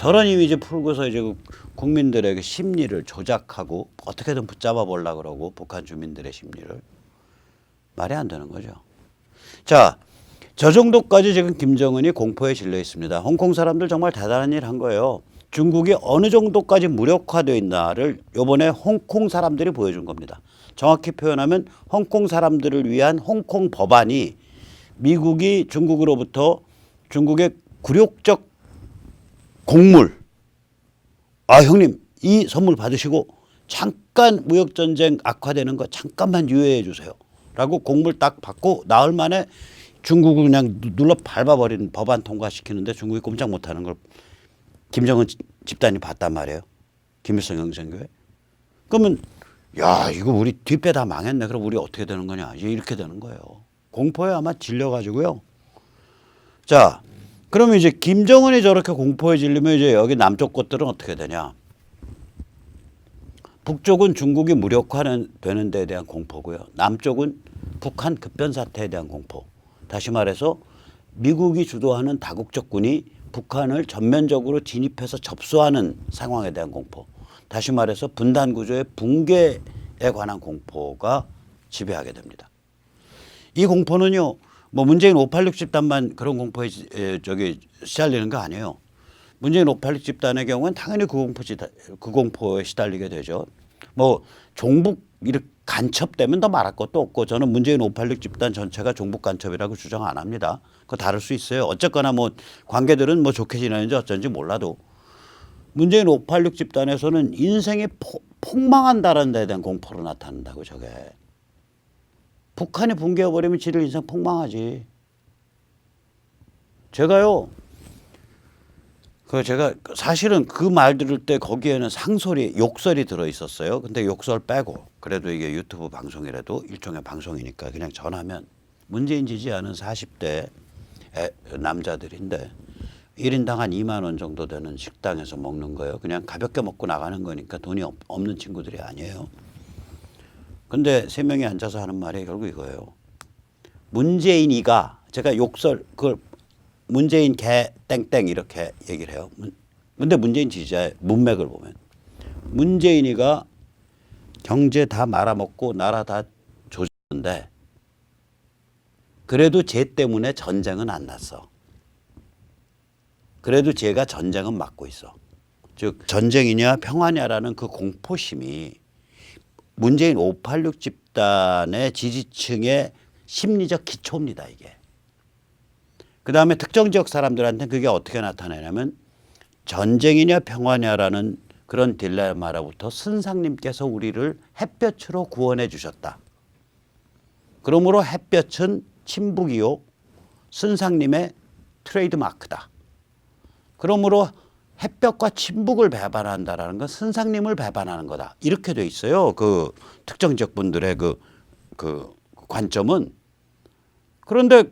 저런 이미지 풀고서 이제 국민들에게 심리를 조작하고 어떻게든 붙잡아 보려고 그러고 북한 주민들의 심리를 말이 안 되는 거죠. 자, 저 정도까지 지금 김정은이 공포에 질려 있습니다. 홍콩 사람들 정말 대단한 일 한 거예요. 중국이 어느 정도까지 무력화되어 있나를 이번에 홍콩 사람들이 보여준 겁니다. 정확히 표현하면 홍콩 사람들을 위한 홍콩 법안이 미국이 중국으로부터 중국의 굴욕적 곡물, 아 형님 이 선물 받으시고 잠깐 무역전쟁 악화되는 거 잠깐만 유예해 주세요 라고 곡물 딱 받고 나흘 만에 중국을 그냥 눌러 밟아버린 법안 통과시키는데 중국이 꼼짝 못하는 걸 김정은 집단이 봤단 말이에요. 김일성 형제교회. 그러면 야 이거 우리 뒷배 다 망했네. 그럼 우리 어떻게 되는 거냐. 이렇게 되는 거예요. 공포에 아마 질려가지고요. 자 그러면 이제 김정은이 저렇게 공포에 질리면 이제 여기 남쪽 곳들은 어떻게 되냐. 북쪽은 중국이 무력화되는 데에 대한 공포고요. 남쪽은 북한 급변 사태에 대한 공포. 다시 말해서 미국이 주도하는 다국적군이 북한을 전면적으로 진입해서 접수하는 상황에 대한 공포. 다시 말해서 분단 구조의 붕괴에 관한 공포가 지배하게 됩니다. 이 공포는요. 뭐 문재인 586 집단만 그런 공포에 시달리는 거 아니에요. 문재인 586 집단의 경우는 당연히 그 공포에 시달리게 되죠. 뭐 종북 이렇게 간첩되면 더 말할 것도 없고 저는 문재인 586 집단 전체가 종북 간첩이라고 주장 안 합니다. 그거 다를 수 있어요. 어쨌거나 뭐 관계들은 뭐 좋게 지내는지 어쩐지 몰라도 문재인 586 집단에서는 인생이 폭망한다는 데에 대한 공포로 나타난다고 저게. 북한이 붕괴해버리면 지들 인생 폭망하지. 제가요. 제가 사실은 그 말 들을 때 거기에는 상소리, 욕설이 들어 있었어요. 근데 욕설 빼고 그래도 이게 유튜브 방송이라도 일종의 방송이니까 그냥 전하면 문재인 지지하는 40대 남자들인데 1인당 한 2만 원 정도 되는 식당에서 먹는 거예요. 그냥 가볍게 먹고 나가는 거니까 돈이 없는 친구들이 아니에요. 근데 3명이 앉아서 하는 말이 결국 이거예요. 문재인이가 제가 욕설 그걸 문재인 개 땡땡 이렇게 얘기를 해요. 근데 문재인 지지자의 문맥을 보면 문재인이가 경제 다 말아먹고 나라 다 조졌는데 그래도 쟤 때문에 전쟁은 안 났어. 그래도 쟤가 전쟁은 막고 있어. 즉 전쟁이냐 평화냐라는 그 공포심이 문재인 586 집단의 지지층의 심리적 기초입니다. 이게. 그다음에 특정 지역 사람들한테는 그게 어떻게 나타나냐면 전쟁이냐 평화냐라는 그런 딜레마로부터 스승님께서 우리를 햇볕으로 구원해 주셨다. 그러므로 햇볕은 친북이요. 스승님의 트레이드 마크다. 그러므로 햇볕과 친북을 배반한다라는 건 스승님을 배반하는 거다. 이렇게 돼 있어요. 그 특정 지역 분들의 그 관점은. 그런데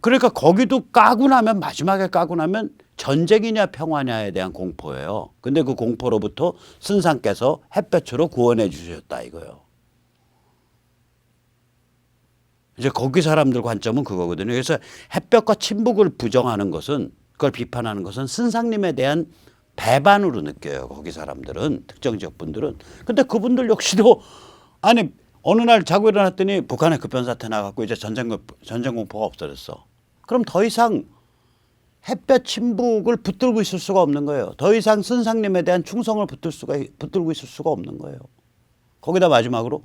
그러니까 거기도 까고 나면 마지막에 까고 나면 전쟁이냐 평화냐에 대한 공포예요. 근데 그 공포로부터 스승께서 햇볕으로 구원해 주셨다 이거예요. 이제 거기 사람들 관점은 그거거든요. 그래서 햇볕과 친북을 부정하는 것은 그걸 비판하는 것은 스승님에 대한 배반으로 느껴요. 거기 사람들은 특정 지역 분들은. 근데 그분들 역시도 아니 어느 날 자고 일어났더니 북한에 급변사태 나갖고 이제 전쟁 공포가 없어졌어. 그럼 더 이상 햇볕 친북을 붙들고 있을 수가 없는 거예요. 더 이상 스승님에 대한 충성을 붙들고 있을 수가 없는 거예요. 거기다 마지막으로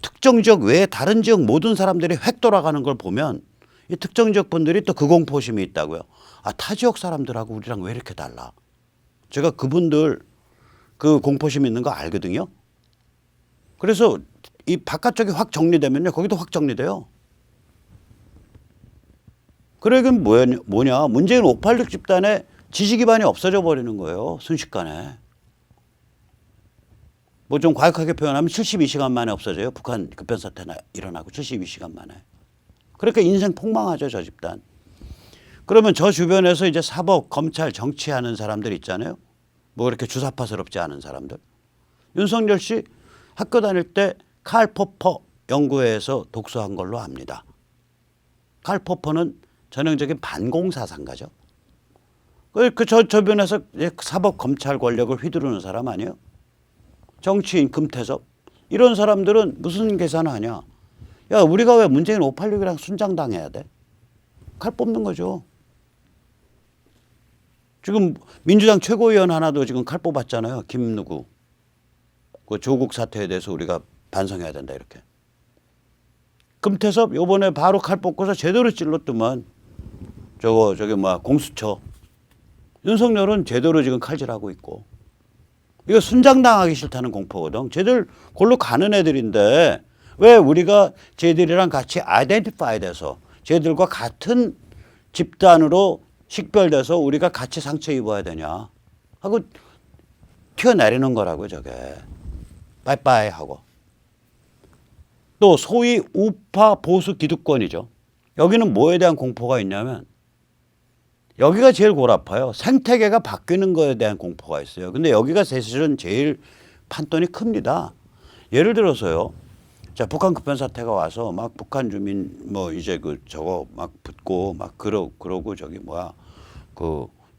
특정 지역 외에 다른 지역 모든 사람들이 획 돌아가는 걸 보면 이 특정 지역 분들이 또 그 공포심이 있다고요. 아, 타 지역 사람들하고 우리랑 왜 이렇게 달라? 제가 그분들 그 공포심 있는 거 알거든요. 그래서 이 바깥쪽이 확 정리되면요. 거기도 확 정리돼요. 그래, 이건 뭐냐. 문재인 586 집단의 지지 기반이 없어져 버리는 거예요. 순식간에. 뭐 좀 과격하게 표현하면 72시간 만에 없어져요. 북한 급변사태 일어나고 72시간 만에. 그러니까 인생 폭망하죠. 저 집단. 그러면 저 주변에서 이제 사법, 검찰, 정치하는 사람들 있잖아요. 뭐 이렇게 주사파스럽지 않은 사람들. 윤석열 씨 학교 다닐 때 칼 포퍼 연구회에서 독서한 걸로 압니다. 칼 포퍼는 전형적인 반공사상가죠. 저 저변에서 사법 검찰 권력을 휘두르는 사람 아니에요? 정치인 금태섭 이런 사람들은 무슨 계산을 하냐? 야, 우리가 왜 문재인 586이랑 순장당해야 돼? 칼 뽑는 거죠. 지금 민주당 최고위원 하나도 지금 칼 뽑았잖아요. 김누구. 그 조국 사태에 대해서 우리가 반성해야 된다 이렇게. 금태섭 요번에 바로 칼 뽑고서 제대로 찔렀더만. 저기 뭐야 공수처. 윤석열은 제대로 지금 칼질하고 있고. 이거 순장당하기 싫다는 공포거든. 쟤들 골로 가는 애들인데 왜 우리가 쟤들이랑 같이 아이덴티파이 돼서 쟤들과 같은 집단으로 식별돼서 우리가 같이 상처 입어야 되냐 하고 튀어내리는 거라고 저게. 빠이빠이 하고. 또 소위 우파 보수 기득권이죠. 여기는 뭐에 대한 공포가 있냐면 여기가 제일 골 아파요. 생태계가 바뀌는 거에 대한 공포가 있어요. 근데 여기가 사실은 제일 판돈이 큽니다. 예를 들어서요. 자, 북한 급변 사태가 와서 막 북한 주민 뭐 이제 저거 막 붙고 막 그러고 저기 뭐야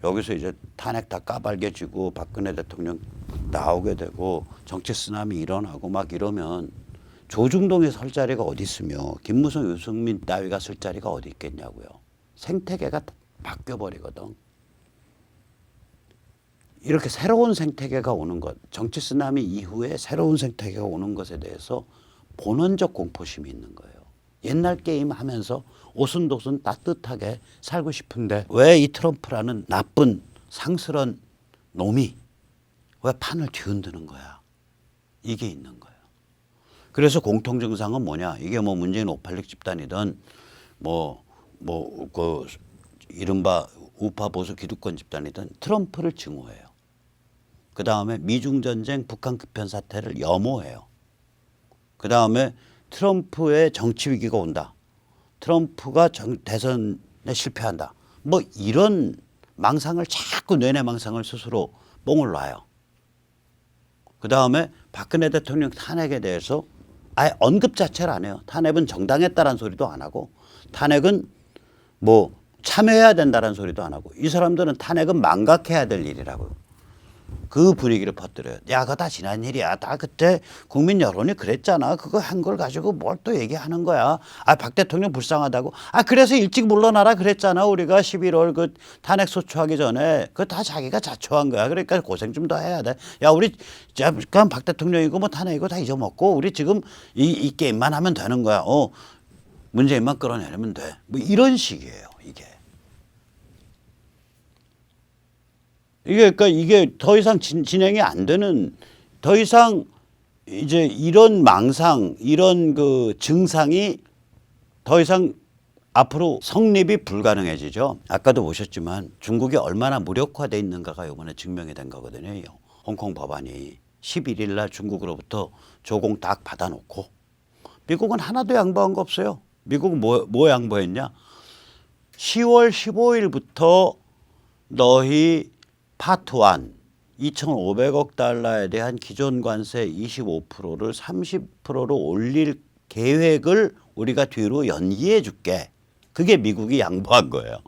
여기서 이제 탄핵 다 까발겨지고 박근혜 대통령 나오게 되고 정치 쓰나미 일어나고 막 이러면 조중동에 설 자리가 어디 있으며 김무성 유승민 따위가 쓸 자리가 어디 있겠냐고요. 생태계가 바뀌어버리거든. 이렇게 새로운 생태계가 오는 것, 정치 쓰나미 이후에 새로운 생태계가 오는 것에 대해서 본원적 공포심이 있는 거예요. 옛날 게임 하면서 오순도순 따뜻하게 살고 싶은데 왜 이 트럼프라는 나쁜 상스런 놈이 왜 판을 뒤흔드는 거야. 이게 있는 거예요. 그래서 공통 증상은 뭐냐. 이게 뭐 문재인 586 집단이든 이른바 우파 보수 기득권 집단이든 트럼프를 증오해요. 그다음에 미중전쟁 북한 급변 사태를 염호해요. 그다음에 트럼프의 정치 위기가 온다. 트럼프가 대선에 실패한다. 뭐 이런 망상을 자꾸 뇌내 망상을 스스로 뽕을 놔요. 그다음에 박근혜 대통령 탄핵에 대해서 아예 언급 자체를 안 해요. 탄핵은 정당했다라는 소리도 안 하고 탄핵은 뭐 참여해야 된다는 소리도 안 하고 이 사람들은 탄핵은 망각해야 될 일이라고요. 그 분위기를 퍼뜨려요. 야, 그거 다 지난 일이야. 다 그때 국민 여론이 그랬잖아. 그거 한 걸 가지고 뭘 또 얘기하는 거야. 아, 박 대통령 불쌍하다고. 아, 그래서 일찍 물러나라 그랬잖아. 우리가 11월 그 탄핵 소추하기 전에. 그거 다 자기가 자초한 거야. 그러니까 고생 좀 더 해야 돼. 야, 우리 그냥 박 대통령이고 뭐 탄핵이고 다 잊어먹고 우리 지금 이 게임만 하면 되는 거야. 문재인만 끌어내려면 돼. 뭐 이런 식이에요. 그러니까 이게 더 이상 진행이 안 되는, 더 이상 이제 이런 망상, 이런 그 증상이 더 이상 앞으로 성립이 불가능해지죠. 아까도 보셨지만 중국이 얼마나 무력화돼 있는가가 이번에 증명이 된 거거든요. 홍콩 법안이 11일 날 중국으로부터 조공 딱 받아놓고 미국은 하나도 양보한 거 없어요. 미국은 뭐 양보했냐? 10월 15일부터 너희 파트 1 2,500억 달러에 대한 기존 관세 25%를 30%로 올릴 계획을 우리가 뒤로 연기해 줄게. 그게 미국이 양보한 거예요.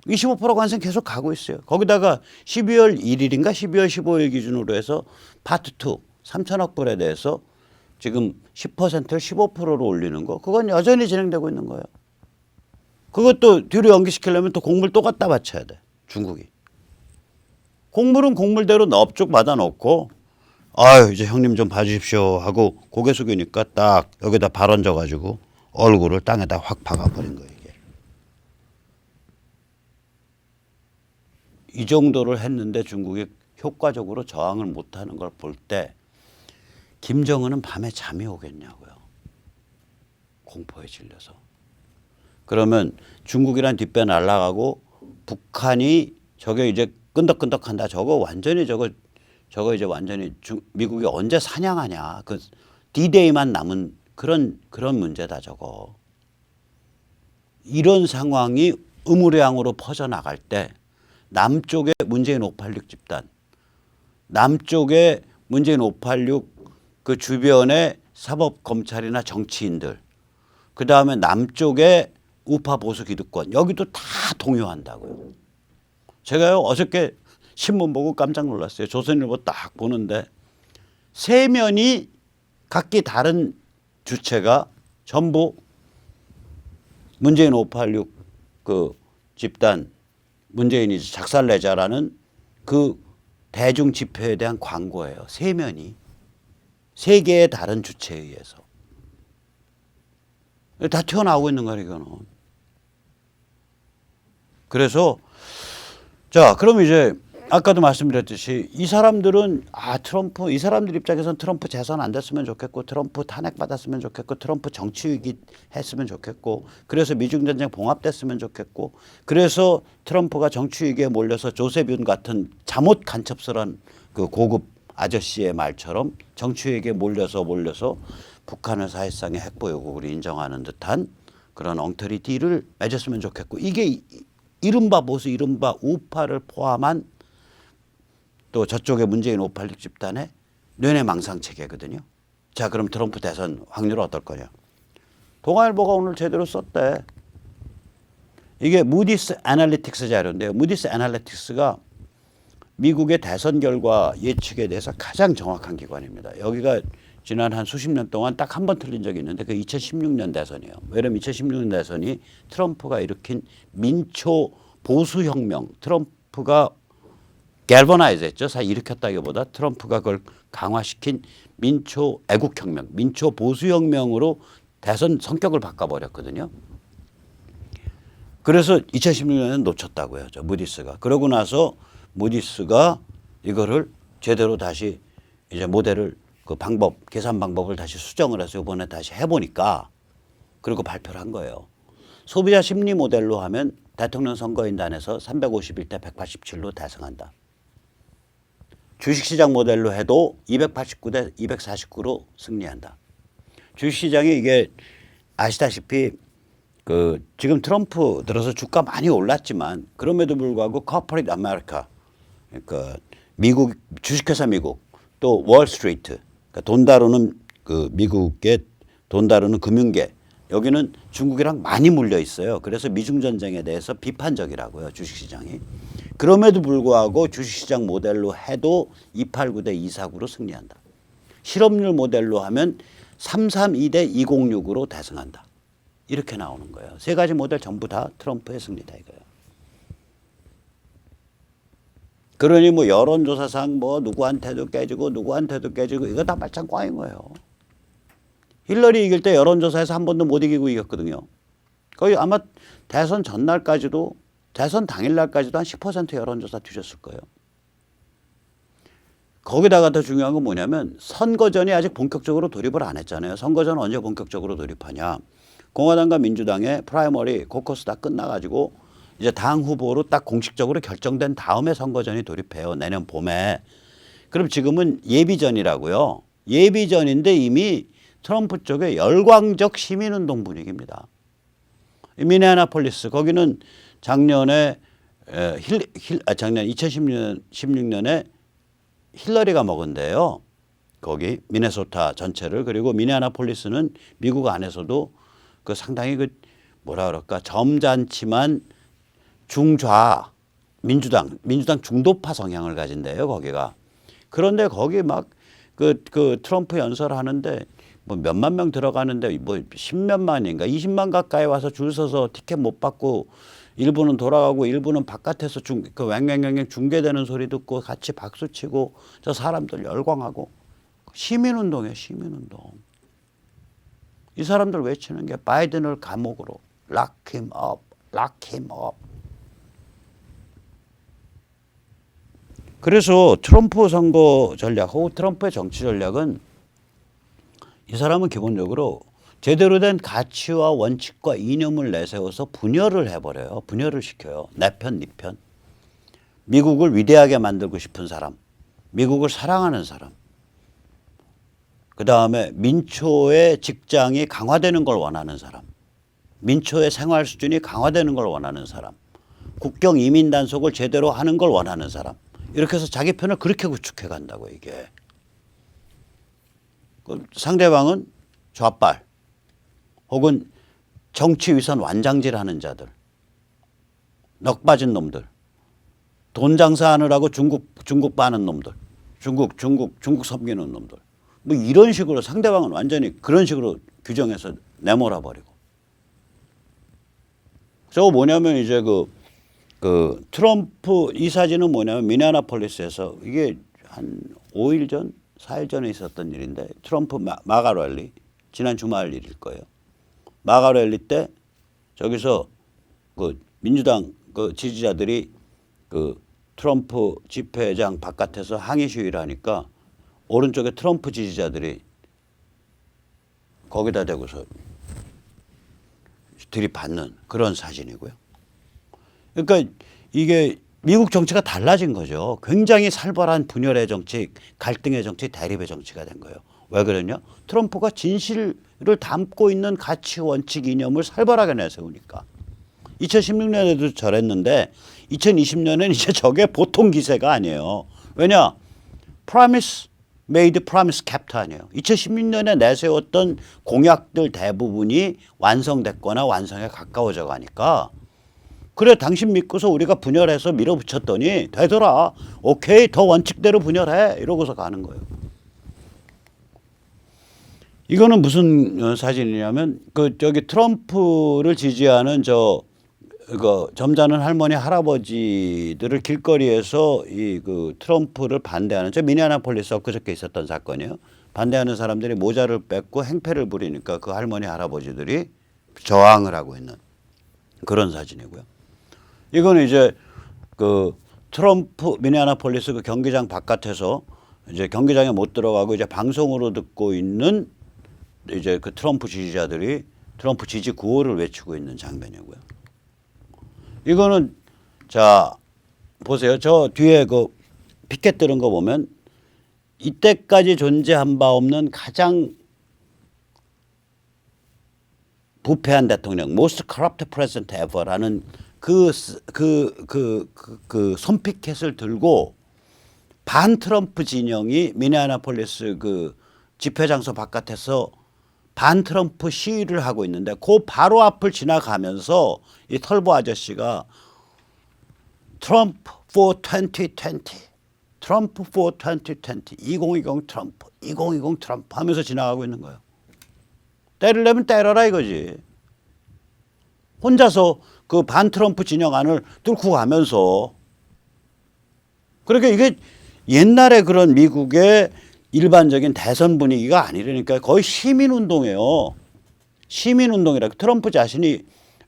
25% 관세 계속 가고 있어요. 거기다가 12월 1일인가 12월 15일 기준으로 해서 파트 2 3천억 불에 대해서 지금 10%를 15%로 올리는 거, 그건 여전히 진행되고 있는 거예요. 그것도 뒤로 연기시키려면 또 곡물 또 갖다 바쳐야 돼. 중국이. 곡물은 곡물대로 넙죽 받아놓고 아유 이제 형님 좀 봐주십시오 하고 고개 숙이니까 딱 여기다 발 얹어가지고 얼굴을 땅에다 확 박아버린 거예요. 이게. 이 정도를 했는데 중국이 효과적으로 저항을 못하는 걸 볼 때 김정은은 밤에 잠이 오겠냐고요. 공포에 질려서. 그러면 중국이란 뒷배 날아가고 북한이 저게 이제 끈덕끈덕한다. 저거 완전히 저거 이제 완전히 미국이 언제 사냥하냐. 그 D-Day만 남은 그런 문제다 저거. 이런 상황이 의무량으로 퍼져나갈 때 남쪽에 문재인 586 집단, 남쪽에 문재인 586 그 주변의 사법검찰이나 정치인들, 그다음에 남쪽에 우파 보수 기득권, 여기도 다 동요한다고요. 제가요 어저께 신문 보고 깜짝 놀랐어요. 조선일보 딱 보는데 세 면이 각기 다른 주체가 전부 문재인 586 그 집단 문재인이 작살내자라는 그 대중 집회에 대한 광고예요. 세 면이 세 개의 다른 주체에 의해서 다 튀어나오고 있는 거예요. 이거는. 그래서 자 그럼 이제 아까도 말씀드렸듯이 이 사람들은 트럼프 이 사람들 입장에서는 트럼프 재선 안 됐으면 좋겠고 트럼프 탄핵 받았으면 좋겠고 트럼프 정치 위기 했으면 좋겠고 그래서 미중 전쟁 봉합됐으면 좋겠고 그래서 트럼프가 정치 위기에 몰려서 조셉 윤 같은 잠옷 간첩스러운 그 고급 아저씨의 말처럼 정치 위기에 몰려서 북한을 사실상의 핵보유국으로 인정하는 듯한 그런 엉터리 딜을 맺었으면 좋겠고 이게 이른바 보수 이른바 우파를 포함한 또 저쪽에 문재인 586 집단의 뇌내망상체계거든요. 자 그럼 트럼프 대선 확률은 어떨 거냐. 동아일보가 오늘 제대로 썼대. 이게 무디스 애널리틱스 자료인데요. 무디스 애널리틱스가 미국의 대선 결과 예측에 대해서 가장 정확한 기관입니다. 여기가 지난 한 수십 년 동안 딱 한 번 틀린 적이 있는데 그 2016년 대선이에요. 왜냐면 2016년 대선이 트럼프가 일으킨 민초 보수혁명 트럼프가 갤버나이즈 했죠. 사실 일으켰다기보다 트럼프가 그걸 강화시킨 민초 애국혁명, 민초 보수혁명으로 대선 성격을 바꿔버렸거든요. 그래서 2016년에 놓쳤다고요. 저 무디스가. 그러고 나서 무디스가 이거를 제대로 다시 이제 모델을 그 방법, 계산 방법을 다시 수정을 해서 이번에 다시 해보니까 그리고 발표를 한 거예요. 소비자 심리 모델로 하면 대통령 선거인단에서 351대 187로 대승한다. 주식시장 모델로 해도 289대 249로 승리한다. 주식시장이 이게 아시다시피 그 지금 트럼프 들어서 주가 많이 올랐지만 그럼에도 불구하고 코퍼레이트 아메리카 그러니까 미국 주식회사 미국 또 월스트리트 그러니까 돈 다루는 그 미국의 돈 다루는 금융계 여기는 중국이랑 많이 물려 있어요. 그래서 미중 전쟁에 대해서 비판적이라고요. 주식시장이. 그럼에도 불구하고 주식시장 모델로 해도 289대 249로 승리한다. 실업률 모델로 하면 332대 206으로 대승한다. 이렇게 나오는 거예요. 세 가지 모델 전부 다 트럼프의 승리다 이거예요. 그러니 뭐 여론조사상 뭐 누구한테도 깨지고 이거 다 말짱 꽝인 거예요. 힐러리 이길 때 여론조사에서 한 번도 못 이기고 이겼거든요. 거의 아마 대선 전날까지도 대선 당일날까지도 한 10% 여론조사 뒤졌을 거예요. 거기다가 더 중요한 건 뭐냐면 선거 전이 아직 본격적으로 돌입을 안 했잖아요. 선거 전 언제 본격적으로 돌입하냐. 공화당과 민주당의 프라이머리 코커스 다 끝나가지고 이제 당 후보로 딱 공식적으로 결정된 다음에 선거전이 돌입해요. 내년 봄에. 그럼 지금은 예비전이라고요. 예비전인데 이미 트럼프 쪽에 열광적 시민운동 분위기입니다. 미네아폴리스 거기는 작년에 작년 2016년에 힐러리가 먹은데요. 거기 미네소타 전체를 그리고 미네아폴리스는 미국 안에서도 그 상당히 그 뭐라 그럴까 점잖지만 중좌 민주당 중도파 성향을 가진대요. 거기가. 그런데 거기 막 그 트럼프 연설하는데 뭐 몇만 명 들어가는데 뭐 십몇만인가 20만 가까이 와서 줄 서서 티켓 못 받고 일부는 돌아가고 일부는 바깥에서 그 왱왱왱 중계되는 소리 듣고 같이 박수 치고 저 사람들 열광하고 시민운동이에요. 시민운동. 이 사람들 외치는 게 바이든을 감옥으로 lock him up, lock him up. 그래서 트럼프 선거 전략 혹은 트럼프의 정치 전략은 이 사람은 기본적으로 제대로 된 가치와 원칙과 이념을 내세워서 분열을 해버려요. 분열을 시켜요. 내 편, 네 편. 미국을 위대하게 만들고 싶은 사람. 미국을 사랑하는 사람. 그다음에 민초의 직장이 강화되는 걸 원하는 사람. 민초의 생활 수준이 강화되는 걸 원하는 사람. 국경 이민 단속을 제대로 하는 걸 원하는 사람. 이렇게 해서 자기 편을 그렇게 구축해 간다고 이게. 상대방은 좌빨 혹은 정치 위선 완장질하는 자들. 넋 빠진 놈들. 돈 장사하느라고 중국 빠는 놈들, 중국 섬기는 놈들, 뭐 이런 식으로 상대방은 완전히 그런 식으로 규정해서 내몰아 버리고. 저거 뭐냐면 이제 그 트럼프 이 사진은 뭐냐면 미네아폴리스에서 이게 한 5일 전, 4일 전에 있었던 일인데 트럼프 마가 랠리 지난 주말 일일 거예요. 마가 랠리 때 저기서 그 민주당 그 지지자들이 그 트럼프 집회장 바깥에서 항의 시위를 하니까 오른쪽에 트럼프 지지자들이 거기다 대고서 들이받는 그런 사진이고요. 그러니까 이게 미국 정치가 달라진 거죠. 굉장히 살벌한 분열의 정치, 갈등의 정치, 대립의 정치가 된 거예요. 왜 그러냐? 트럼프가 진실을 담고 있는 가치, 원칙, 이념을 살벌하게 내세우니까. 2016년에도 저랬는데 2020년에는 이제 저게 보통 기세가 아니에요. 왜냐? Promise made, promise kept 아니에요. 2016년에 내세웠던 공약들 대부분이 완성됐거나 완성에 가까워져 가니까 그래 당신 믿고서 우리가 분열해서 밀어붙였더니 되더라. 오케이 더 원칙대로 분열해. 이러고서 가는 거예요. 이거는 무슨 사진이냐면 그 저기 트럼프를 지지하는 점잖은 할머니 할아버지들을 길거리에서 이 그 트럼프를 반대하는 저 미네아폴리스 엊그저께 있었던 사건이에요. 반대하는 사람들이 모자를 뺏고 행패를 부리니까 그 할머니 할아버지들이 저항을 하고 있는 그런 사진이고요. 이거는 이제 그 트럼프 미네아폴리스 그 경기장 바깥에서 이제 경기장에 못 들어가고 이제 방송으로 듣고 있는 이제 그 트럼프 지지자들이 트럼프 지지 구호를 외치고 있는 장면이고요. 이거는 자 보세요. 저 뒤에 그 피켓 들은 거 보면 이때까지 존재한 바 없는 가장 부패한 대통령, most corrupt president ever라는 그 손피켓을 들고 반 트럼프 진영이 미네아폴리스 그 집회 장소 바깥에서 반 트럼프 시위를 하고 있는데 그 바로 앞을 지나가면서 이 털보 아저씨가 트럼프 for 2020, 트럼프 for 2020, 2020 트럼프, 2020 트럼프 하면서 지나가고 있는 거예요. 때리려면 때려라 이거지. 혼자서 그 반 트럼프 진영 안을 뚫고 가면서. 그러니까 이게 옛날에 그런 미국의 일반적인 대선 분위기가 아니라니까 거의 시민운동이에요. 시민운동이라. 트럼프 자신이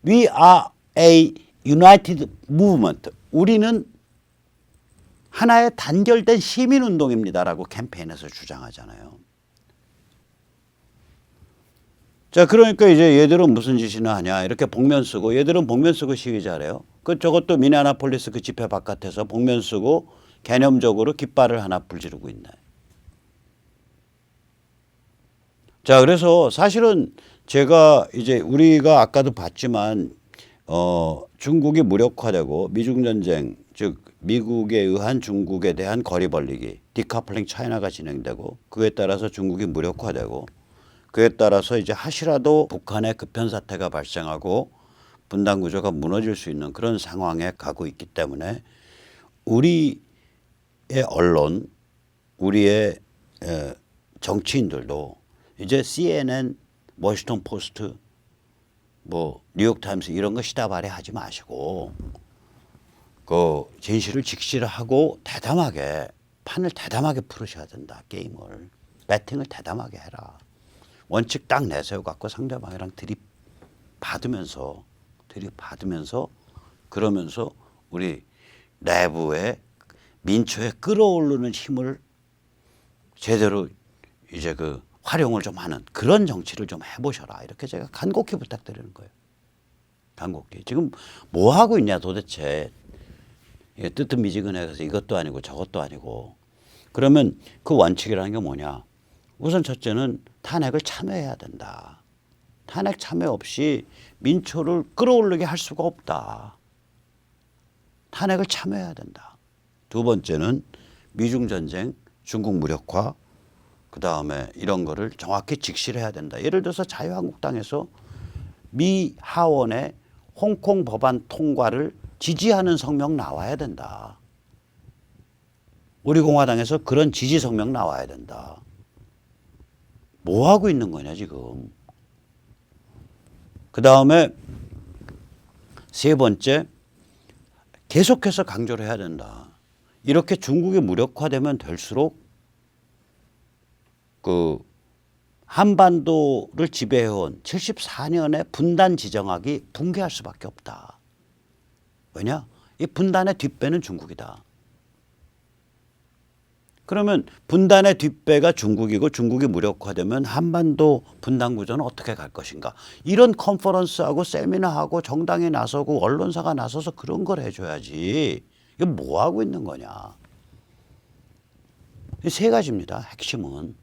We are a united movement. 우리는 하나의 단결된 시민운동입니다라고 캠페인에서 주장하잖아요. 자, 그러니까 이제 얘들은 무슨 짓이나 하냐. 이렇게 복면 쓰고, 얘들은 복면 쓰고 시위 잘해요. 저것도 미네아폴리스 그 집회 바깥에서 복면 쓰고 개념적으로 깃발을 하나 불지르고 있네. 자, 그래서 사실은 제가 이제 우리가 아까도 봤지만 중국이 무력화되고 미중 전쟁, 즉 미국에 의한 중국에 대한 거리 벌리기, 디커플링 차이나가 진행되고 그에 따라서 중국이 무력화되고 그에 따라서 이제 하시라도 북한의 급변 사태가 발생하고 분단 구조가 무너질 수 있는 그런 상황에 가고 있기 때문에 우리의 언론, 우리의 정치인들도 이제 CNN, 워싱턴 포스트, 뭐 뉴욕타임스 이런 거 시다발에 하지 마시고 그 진실을 직시하고 대담하게 판을 대담하게 풀으셔야 된다. 게임을 배팅을 대담하게 해라. 원칙 딱 내세워 갖고 상대방이랑 들이받으면서 그러면서 우리 내부의 민초에 끌어오르는 힘을 제대로 이제 그 활용을 좀 하는 그런 정치를 좀 해보셔라. 이렇게 제가 간곡히 부탁드리는 거예요. 간곡히. 지금 뭐 하고 있냐 도대체. 뜨뜻미지근해서 이것도 아니고 저것도 아니고. 그러면 그 원칙이라는 게 뭐냐. 우선 첫째는 탄핵을 참여해야 된다. 탄핵 참여 없이 민초를 끌어올리게 할 수가 없다. 탄핵을 참여해야 된다. 두 번째는 미중 전쟁, 중국 무력화, 그 다음에 이런 거를 정확히 직시를 해야 된다. 예를 들어서 자유한국당에서 미 하원의 홍콩 법안 통과를 지지하는 성명 나와야 된다. 우리 공화당에서 그런 지지 성명 나와야 된다. 뭐 하고 있는 거냐 지금. 그 다음에 세 번째, 계속해서 강조를 해야 된다. 이렇게 중국이 무력화되면 될수록 그 한반도를 지배해온 74년의 분단 지정학이 붕괴할 수밖에 없다. 왜냐? 이 분단의 뒷배는 중국이다. 그러면 분단의 뒷배가 중국이고 중국이 무력화되면 한반도 분단 구조는 어떻게 갈 것인가. 이런 컨퍼런스하고 세미나하고 정당이 나서고 언론사가 나서서 그런 걸 해줘야지. 이거 뭐 하고 있는 거냐. 이 세 가지입니다. 핵심은.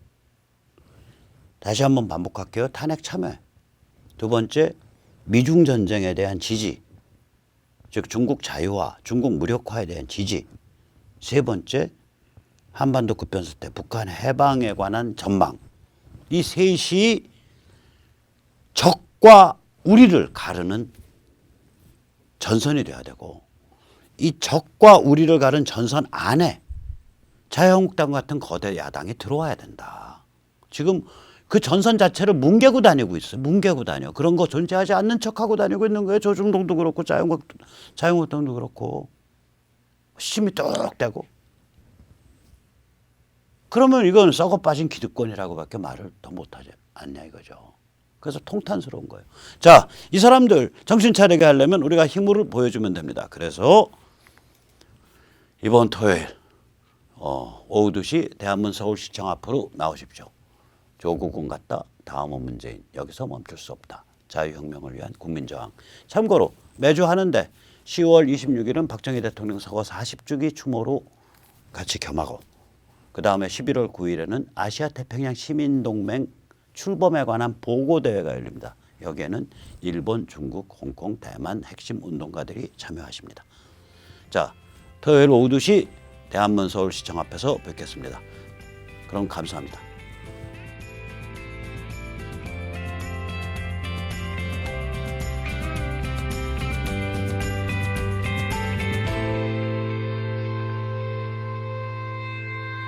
다시 한번 반복할게요. 탄핵 참여. 두 번째, 미중 전쟁에 대한 지지. 즉 중국 자유화, 중국 무력화에 대한 지지. 세 번째, 한반도 급변수 때 북한 해방에 관한 전망. 이 셋이 적과 우리를 가르는 전선이 돼야 되고, 이 적과 우리를 가른 전선 안에 자유한국당 같은 거대 야당이 들어와야 된다. 지금 그 전선 자체를 뭉개고 다니고 있어요. 뭉개고 다녀. 그런 거 존재하지 않는 척하고 다니고 있는 거예요. 조중동도 그렇고 자유한국당도 그렇고. 힘이 뚝 떼고. 그러면 이건 썩어 빠진 기득권이라고밖에 말을 더 못하지 않냐 이거죠. 그래서 통탄스러운 거예요. 자, 이 사람들 정신 차리게 하려면 우리가 힘을 보여주면 됩니다. 그래서 이번 토요일 오후 2시 대한문 서울시청 앞으로 나오십시오. 조국은 갔다. 다음은 문재인. 여기서 멈출 수 없다. 자유혁명을 위한 국민저항. 참고로 매주 하는데 10월 26일은 박정희 대통령 서거 40주기 추모로 같이 겸하고, 그 다음에 11월 9일에는 아시아태평양 시민동맹 출범에 관한 보고대회가 열립니다. 여기에는 일본, 중국, 홍콩, 대만 핵심 운동가들이 참여하십니다. 자, 토요일 오후 2시 대한문 서울시청 앞에서 뵙겠습니다. 그럼 감사합니다.